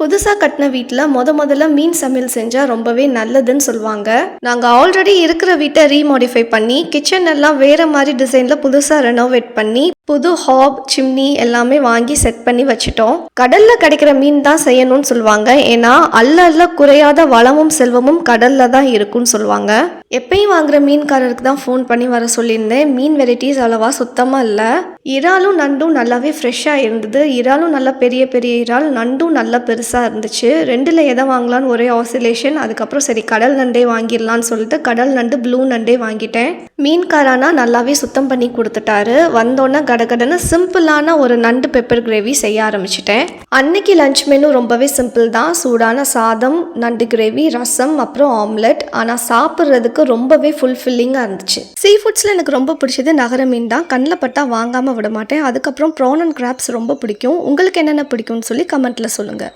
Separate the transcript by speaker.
Speaker 1: புதுசா கட்டின வீட்ல முதல்ல மீன் சமையல் செஞ்சா ரொம்பவே நல்லதுன்னு சொல்லுவாங்க. நாங்க ஆல்ரெடி இருக்கிற வீட்டை ரீமாடிஃபை பண்ணி கிச்சன் எல்லாம் வேற மாதிரி டிசைன்ல புதுசா ரெனோவேட் பண்ணி புது ஹாப் சிம்னி எல்லாமே வாங்கி செட் பண்ணி வச்சுட்டோம். கடல்ல கிடைக்கிற மீன் தான் செய்யணும்னு சொல்லுவாங்க. ஏன்னா அல்ல குறையாத வளமும் செல்வமும் கடல்ல தான் இருக்கும்னு சொல்லுவாங்க. எப்பயும் வாங்குற மீன்காரருக்கு தான் ஃபோன் பண்ணி வர சொல்லியிருந்தேன். மீன் வெரைட்டிஸ் அவ்வளவா சுத்தமா இல்லை. இறாலும் நண்டும் நல்லாவே ஃப்ரெஷ்ஷாக இருந்தது. இறாலும் நல்லா பெரிய பெரிய இறால், நண்டும் நல்லா பெருசாக இருந்துச்சு. ரெண்டில் எதை வாங்கலான்னு ஒரே ஆசிலேஷன். அதுக்கப்புறம் சரி கடல் நண்டே வாங்கிடலான்னு சொல்லிட்டு கடல் நண்டு ப்ளூ நண்டே வாங்கிட்டேன். மீன்காரானா நல்லாவே சுத்தம் பண்ணி கொடுத்துட்டாரு. வந்தோன்னே கடகடன்னு சிம்பிளான ஒரு நண்டு பெப்பர் கிரேவி செய்ய ஆரம்பிச்சிட்டேன். அன்னைக்கு லஞ்ச் மெனு ரொம்பவே சிம்பிள் தான். சூடான சாதம், நண்டு கிரேவி, ரசம், அப்புறம் ஆம்லெட். ஆனால் சாப்பிட்றதுக்கு ரொம்பவே ஃபுல்ஃபில்லிங்காக இருந்துச்சு. சீ ஃபுட்ஸில் எனக்கு ரொம்ப பிடிச்சது நகர மீன் தான். கண்ணில் பட்டா வாங்காமல் விட மாட்டேன். அதுக்கப்புறம் ப்ரான் அண்ட் கிராப்ஸ் ரொம்ப பிடிக்கும். உங்களுக்கு என்னென்ன பிடிக்கும்னு சொல்லி கமெண்ட்டில் சொல்லுங்கள்.